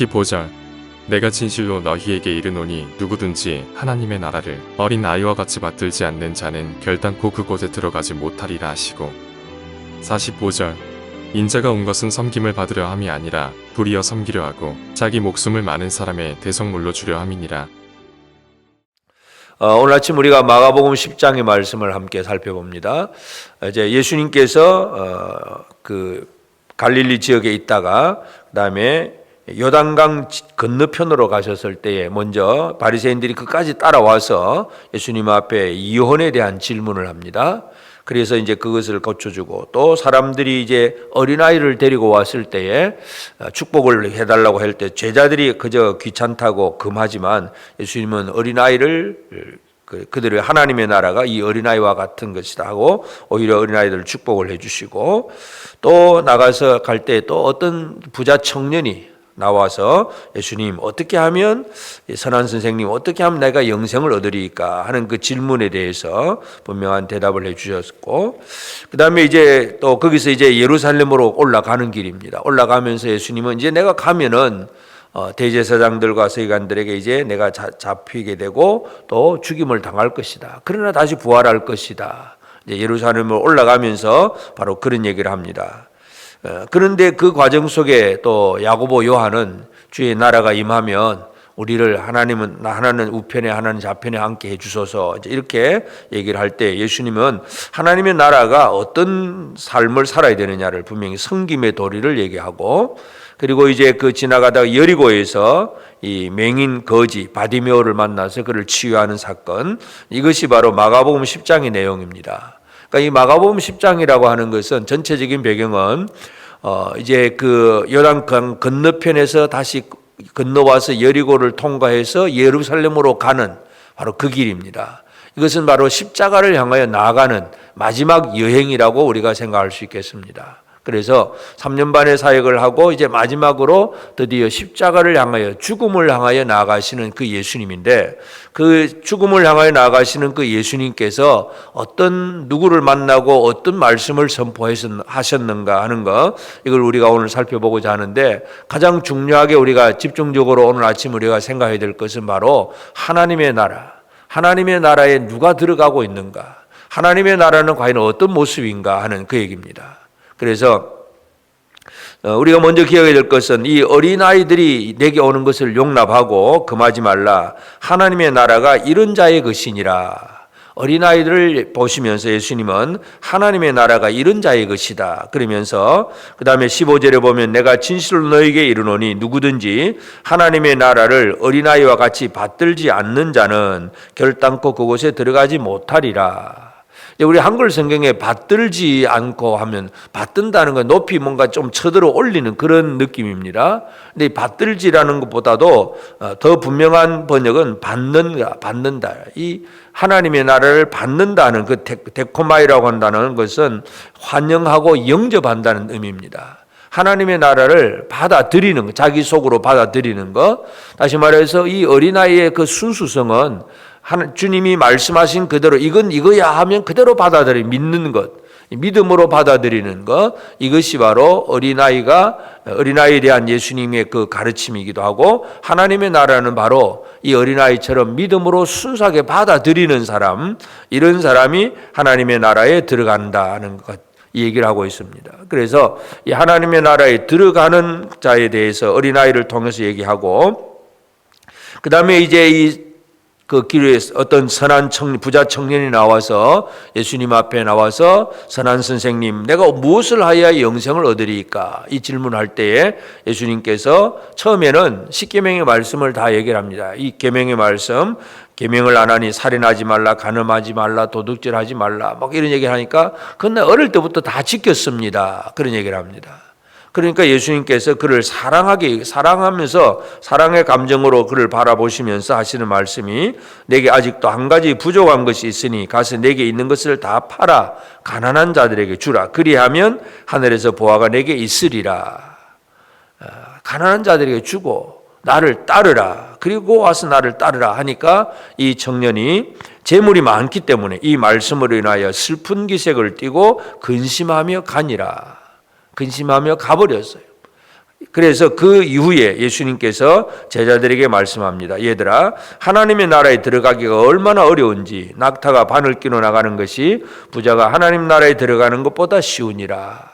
15절 내가 진실로 너희에게 이르노니 누구든지 하나님의 나라를 어린 아이와 같이 받들지 않는 자는 결단코 그곳에 들어가지 못하리라 하시고 45절 인자가 온 것은 섬김을 받으려 함이 아니라 도리어 섬기려 하고 자기 목숨을 많은 사람의 대속물로 주려 함이니라. 오늘 아침 우리가 마가복음 10장의 말씀을 함께 살펴봅니다. 이제 예수님께서 그 갈릴리 지역에 있다가 그다음에 요단강 건너편으로 가셨을 때에 먼저 바리새인들이 그까지 따라와서 예수님 앞에 이혼에 대한 질문을 합니다. 그래서 이제 그것을 고쳐주고 또 사람들이 이제 어린아이를 데리고 왔을 때에 축복을 해달라고 할 때 제자들이 그저 귀찮다고 금하지만 예수님은 어린아이를 그들의 하나님의 나라가 이 어린아이와 같은 것이다 하고 오히려 어린아이들 축복을 해주시고 또 나가서 갈 때 또 어떤 부자 청년이 나와서 예수님 어떻게 하면 선한 선생님 어떻게 하면 내가 영생을 얻으리까 하는 그 질문에 대해서 분명한 대답을 해주셨고 그 다음에 이제 또 거기서 이제 예루살렘으로 올라가는 길입니다. 올라가면서 예수님은 이제 내가 가면은 대제사장들과 서기관들에게 이제 내가 잡히게 되고 또 죽임을 당할 것이다. 그러나 다시 부활할 것이다. 이제 예루살렘으로 올라가면서 바로 그런 얘기를 합니다. 그런데 그 과정 속에 또 야고보 요한은 주의 나라가 임하면 우리를 하나는 우편에 하나는 좌편에 앉게 해주소서 이렇게 얘기를 할 때 예수님은 하나님의 나라가 어떤 삶을 살아야 되느냐를 분명히 섬김의 도리를 얘기하고 그리고 이제 그 지나가다가 여리고에서 이 맹인 거지 바디메오를 만나서 그를 치유하는 사건 이것이 바로 마가복음 10장의 내용입니다. 그러니까 이 마가복음 10장이라고 하는 것은 전체적인 배경은 이제 그 요단강 건너편에서 다시 건너와서 여리고를 통과해서 예루살렘으로 가는 바로 그 길입니다. 이것은 바로 십자가를 향하여 나아가는 마지막 여행이라고 우리가 생각할 수 있겠습니다. 그래서 3년 반의 사역을 하고 이제 마지막으로 드디어 십자가를 향하여 죽음을 향하여 나아가시는 그 예수님인데 그 죽음을 향하여 나아가시는 그 예수님께서 어떤 누구를 만나고 어떤 말씀을 선포하셨는가 하는 것 이걸 우리가 오늘 살펴보고자 하는데 가장 중요하게 우리가 집중적으로 오늘 아침 우리가 생각해야 될 것은 바로 하나님의 나라, 하나님의 나라에 누가 들어가고 있는가, 하나님의 나라는 과연 어떤 모습인가 하는 그 얘기입니다. 그래서 우리가 먼저 기억해야 될 것은 이 어린아이들이 내게 오는 것을 용납하고 금하지 말라. 하나님의 나라가 이런 자의 것이니라. 어린아이들을 보시면서 예수님은 하나님의 나라가 이런 자의 것이다. 그러면서 그 다음에 15절에 보면 내가 진실로 너에게 이르노니 누구든지 하나님의 나라를 어린아이와 같이 받들지 않는 자는 결단코 그곳에 들어가지 못하리라. 우리 한글 성경에 받들지 않고 하면 받든다는 건 높이 뭔가 좀 쳐들어 올리는 그런 느낌입니다. 근데 이 받들지라는 것보다도 더 분명한 번역은 받는다. 이 하나님의 나라를 받는다는 그 데코마이라고 한다는 것은 환영하고 영접한다는 의미입니다. 하나님의 나라를 받아들이는 것, 자기 속으로 받아들이는 것. 다시 말해서 이 어린아이의 그 순수성은 주님이 말씀하신 그대로 이건 이거야 하면 그대로 믿는 것, 믿음으로 받아들이는 것, 이것이 바로 어린아이에 대한 예수님의 그 가르침이기도 하고 하나님의 나라는 바로 이 어린아이처럼 믿음으로 순수하게 받아들이는 사람, 이런 사람이 하나님의 나라에 들어간다는 것. 이 얘기를 하고 있습니다. 그래서 이 하나님의 나라에 들어가는 자에 대해서 어린아이를 통해서 얘기하고 그 다음에 이제 그 길에 어떤 선한 부자 청년이 나와서 예수님 앞에 나와서 선한 선생님 내가 무엇을 하여야 영생을 얻으리까 이 질문할 때에 예수님께서 처음에는 십계명의 말씀을 다 얘기를 합니다. 이 계명의 말씀 계명을 안 하니 살인하지 말라, 간음하지 말라, 도둑질하지 말라 막 이런 얘기를 하니까 그건 어릴 때부터 다 지켰습니다. 그런 얘기를 합니다. 그러니까 예수님께서 그를 사랑하면서 사랑의 감정으로 그를 바라보시면서 하시는 말씀이 내게 아직도 한 가지 부족한 것이 있으니 가서 내게 있는 것을 다 팔아 가난한 자들에게 주라. 그리하면 하늘에서 보화가 내게 있으리라. 가난한 자들에게 주고 나를 따르라. 그리고 와서 나를 따르라 하니까 이 청년이 재물이 많기 때문에 이 말씀으로 인하여 슬픈 기색을 띠고 근심하며 가버렸어요. 그래서 그 이후에 예수님께서 제자들에게 말씀합니다. 얘들아, 하나님의 나라에 들어가기가 얼마나 어려운지 낙타가 바늘 끼고 나가는 것이 부자가 하나님 나라에 들어가는 것보다 쉬우니라.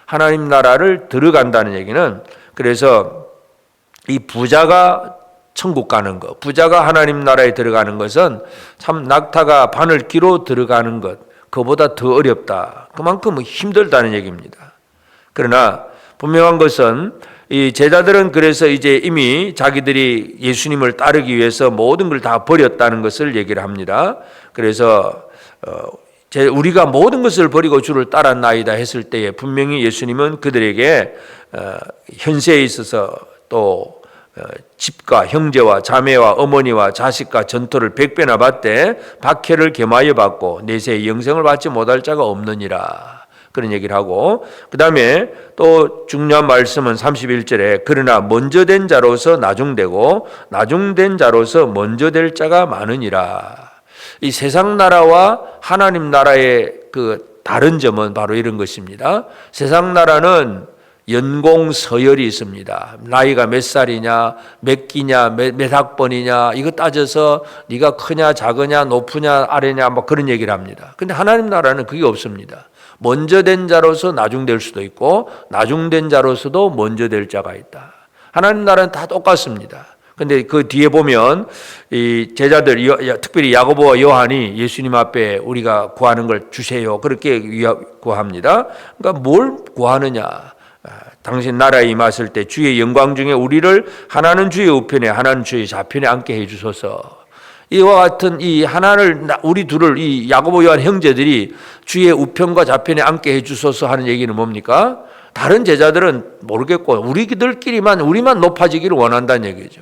하나님 나라를 들어간다는 얘기는, 그래서 이 부자가 천국 가는 것, 부자가 하나님 나라에 들어가는 것은 참 낙타가 바늘 끼로 들어가는 것, 그보다 더 어렵다. 그만큼 힘들다는 얘기입니다. 그러나 분명한 것은 이 제자들은 그래서 이제 이미 자기들이 예수님을 따르기 위해서 모든 걸 다 버렸다는 것을 얘기를 합니다. 그래서 우리가 모든 것을 버리고 주를 따랐나이다 했을 때에 분명히 예수님은 그들에게 현세에 있어서 또 집과 형제와 자매와 어머니와 자식과 전토를 100배나 받되 박해를 겸하여 받고 내세의 영생을 받지 못할 자가 없느니라. 그런 얘기를 하고, 그 다음에 또 중요한 말씀은 31절에 그러나 먼저 된 자로서 나중되고 나중된 자로서 먼저 될 자가 많으니라. 이 세상 나라와 하나님 나라의 그 다른 점은 바로 이런 것입니다. 세상 나라는 연공 서열이 있습니다. 나이가 몇 살이냐, 몇 기냐, 몇 학번이냐 이거 따져서 네가 크냐 작으냐 높으냐 아래냐 뭐 그런 얘기를 합니다. 근데 하나님 나라는 그게 없습니다. 먼저 된 자로서 나중될 수도 있고 나중된 자로서도 먼저 될 자가 있다. 하나님 나라는 다 똑같습니다. 근데 그 뒤에 보면 이 제자들, 특별히 야고보와 요한이 예수님 앞에 우리가 구하는 걸 주세요 그렇게 구합니다. 그러니까 뭘 구하느냐? 당신 나라에 임하실 때 주의 영광 중에 우리를 하나는 주의 우편에 하나는 주의 좌편에 앉게 해주소서. 이와 같은 이 하나를 우리 둘을 이 야고보 요한 형제들이 주의 우편과 좌편에 앉게 해주소서 하는 얘기는 뭡니까? 다른 제자들은 모르겠고 우리만 높아지기를 원한다는 얘기죠.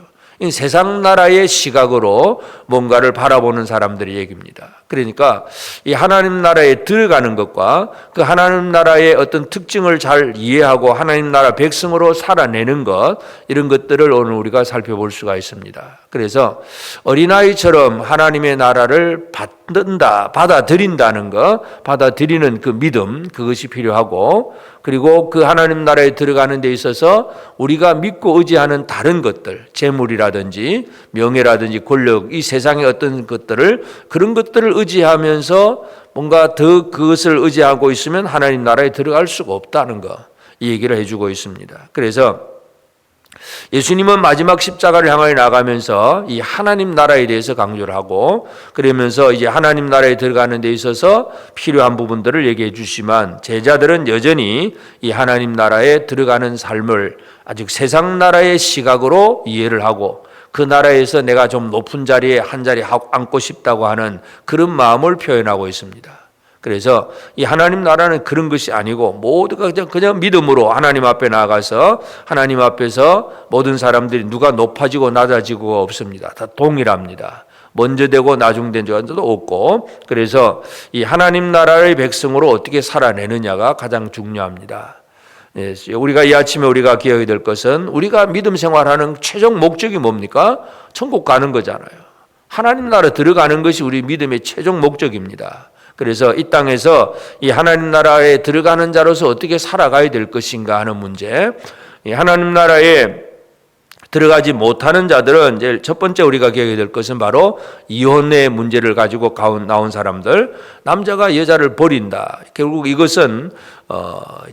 세상 나라의 시각으로 뭔가를 바라보는 사람들의 얘기입니다. 그러니까 이 하나님 나라에 들어가는 것과 그 하나님 나라의 어떤 특징을 잘 이해하고 하나님 나라 백성으로 살아내는 것, 이런 것들을 오늘 우리가 살펴볼 수가 있습니다. 그래서 어린아이처럼 하나님의 나라를 받아들인다는 것, 받아들이는 그 믿음, 그것이 필요하고, 그리고 그 하나님 나라에 들어가는 데 있어서 우리가 믿고 의지하는 다른 것들, 재물이라든지 명예라든지 권력, 이 세상의 어떤 것들을, 그런 것들을 의지하면서 뭔가 더 그것을 의지하고 있으면 하나님 나라에 들어갈 수가 없다는 거, 이 얘기를 해주고 있습니다. 그래서 예수님은 마지막 십자가를 향하여 나가면서 이 하나님 나라에 대해서 강조를 하고, 그러면서 이제 하나님 나라에 들어가는 데 있어서 필요한 부분들을 얘기해 주시지만, 제자들은 여전히 이 하나님 나라에 들어가는 삶을 아직 세상 나라의 시각으로 이해를 하고, 그 나라에서 내가 좀 높은 자리에 한 자리 앉고 싶다고 하는 그런 마음을 표현하고 있습니다. 그래서 이 하나님 나라는 그런 것이 아니고 모두가 그냥 믿음으로 하나님 앞에 나아가서 하나님 앞에서 모든 사람들이 누가 높아지고 낮아지고가 없습니다. 다 동일합니다. 먼저 되고 나중된 자도 없고, 그래서 이 하나님 나라의 백성으로 어떻게 살아내느냐가 가장 중요합니다. 우리가 이 아침에 우리가 기억해야 될 것은, 우리가 믿음 생활하는 최종 목적이 뭡니까? 천국 가는 거잖아요. 하나님 나라 들어가는 것이 우리 믿음의 최종 목적입니다. 그래서 이 땅에서 이 하나님 나라에 들어가는 자로서 어떻게 살아가야 될 것인가 하는 문제, 이 하나님 나라에 들어가지 못하는 자들은 이제 첫 번째 우리가 기억해야 될 것은 바로 이혼의 문제를 가지고 나온 사람들, 남자가 여자를 버린다. 결국 이것은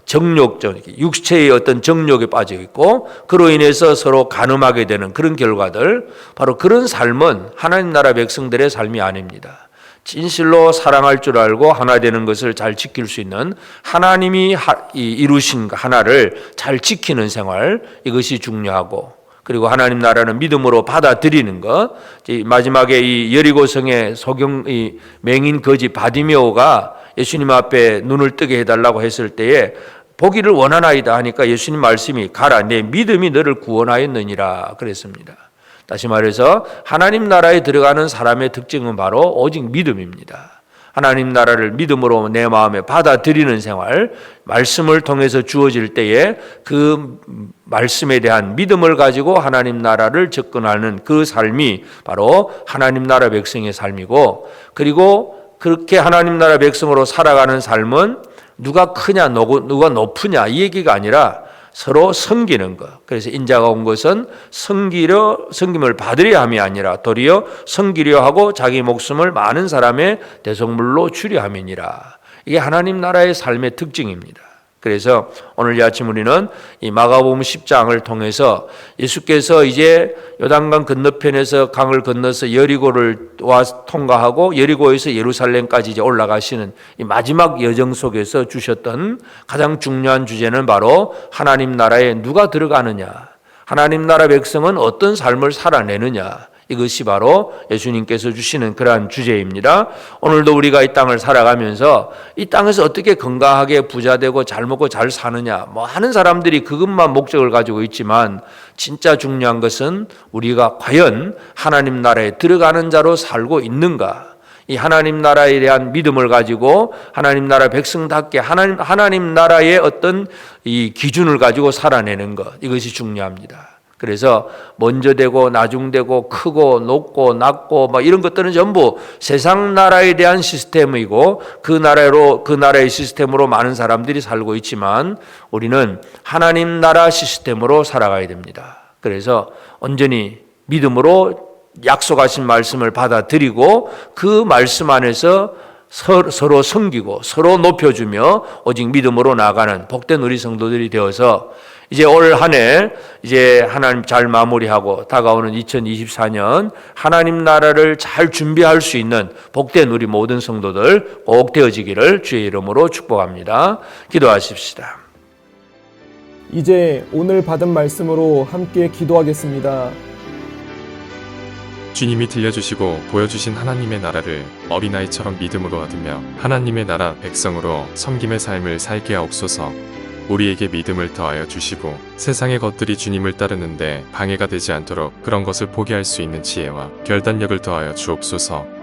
정욕적, 육체의 어떤 정욕에 빠져 있고 그로 인해서 서로 간음하게 되는 그런 결과들, 바로 그런 삶은 하나님 나라 백성들의 삶이 아닙니다. 진실로 사랑할 줄 알고 하나 되는 것을 잘 지킬 수 있는 하나님이 이루신 하나를 잘 지키는 생활, 이것이 중요하고, 그리고 하나님 나라는 믿음으로 받아들이는 것. 마지막에 이 여리고성의 이 맹인 거지 바디메오가 예수님 앞에 눈을 뜨게 해달라고 했을 때에 보기를 원하나이다 하니까 예수님 말씀이 가라, 내 믿음이 너를 구원하였느니라 그랬습니다. 다시 말해서 하나님 나라에 들어가는 사람의 특징은 바로 오직 믿음입니다. 하나님 나라를 믿음으로 내 마음에 받아들이는 생활, 말씀을 통해서 주어질 때에 그 말씀에 대한 믿음을 가지고 하나님 나라를 접근하는 그 삶이 바로 하나님 나라 백성의 삶이고, 그리고 그렇게 하나님 나라 백성으로 살아가는 삶은 누가 크냐 누가 높으냐 이 얘기가 아니라 서로 섬기는 것. 그래서 인자가 온 것은 섬김을 받으려 함이 아니라 도리어 섬기려 하고 자기 목숨을 많은 사람의 대속물로 주려 함이니라. 이게 하나님 나라의 삶의 특징입니다. 그래서 오늘 이 아침 우리는 이 마가복음 10장을 통해서 예수께서 이제 요단강 건너편에서 강을 건너서 여리고를 통과하고 여리고에서 예루살렘까지 이제 올라가시는 이 마지막 여정 속에서 주셨던 가장 중요한 주제는 바로 하나님 나라에 누가 들어가느냐, 하나님 나라 백성은 어떤 삶을 살아내느냐, 이것이 바로 예수님께서 주시는 그러한 주제입니다. 오늘도 우리가 이 땅을 살아가면서 이 땅에서 어떻게 건강하게 부자되고 잘 먹고 잘 사느냐, 하는 사람들이 그것만 목적을 가지고 있지만 진짜 중요한 것은 우리가 과연 하나님 나라에 들어가는 자로 살고 있는가, 이 하나님 나라에 대한 믿음을 가지고 하나님 나라 백성답게 하나님 나라의 어떤 이 기준을 가지고 살아내는 것, 이것이 중요합니다. 그래서 먼저 되고 나중되고 크고 높고 낮고 이런 것들은 전부 세상 나라에 대한 시스템이고 그 나라의 시스템으로 많은 사람들이 살고 있지만 우리는 하나님 나라 시스템으로 살아가야 됩니다. 그래서 온전히 믿음으로 약속하신 말씀을 받아들이고 그 말씀 안에서 서로 섬기고 서로 높여주며 오직 믿음으로 나아가는 복된 우리 성도들이 되어서 이제 올 한 해 이제 하나님 잘 마무리하고 다가오는 2024년 하나님 나라를 잘 준비할 수 있는 복된 우리 모든 성도들 꼭 되어지기를 주의 이름으로 축복합니다. 기도하십시다. 이제 오늘 받은 말씀으로 함께 기도하겠습니다. 주님이 들려주시고 보여주신 하나님의 나라를 어린아이처럼 믿음으로 얻으며 하나님의 나라 백성으로 섬김의 삶을 살게 하옵소서. 우리에게 믿음을 더하여 주시고 세상의 것들이 주님을 따르는데 방해가 되지 않도록 그런 것을 포기할 수 있는 지혜와 결단력을 더하여 주옵소서.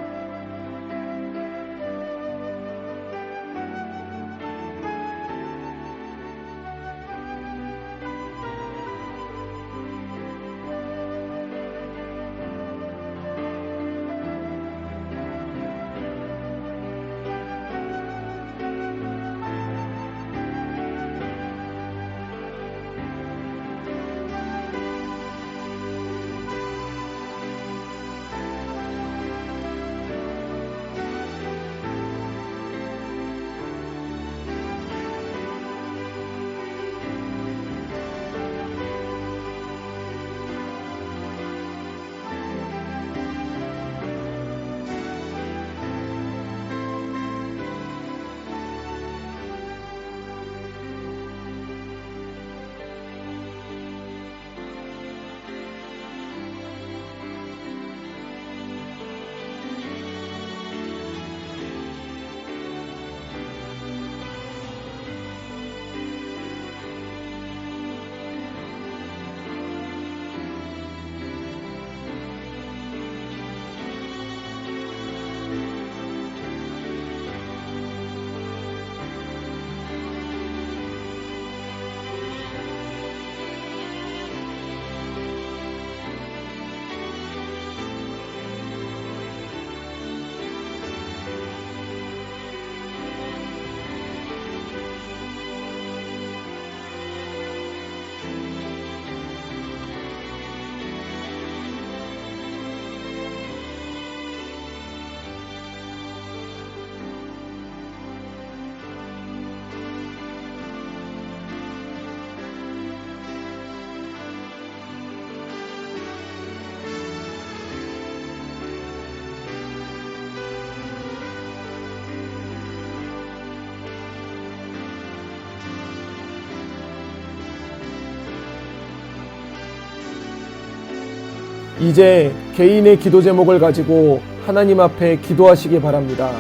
이제 개인의 기도 제목을 가지고 하나님 앞에 기도하시기 바랍니다.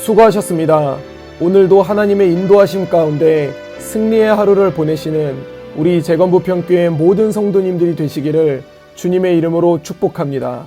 수고하셨습니다. 오늘도 하나님의 인도하심 가운데 승리의 하루를 보내시는 우리 재건부평교회 모든 성도님들이 되시기를 주님의 이름으로 축복합니다.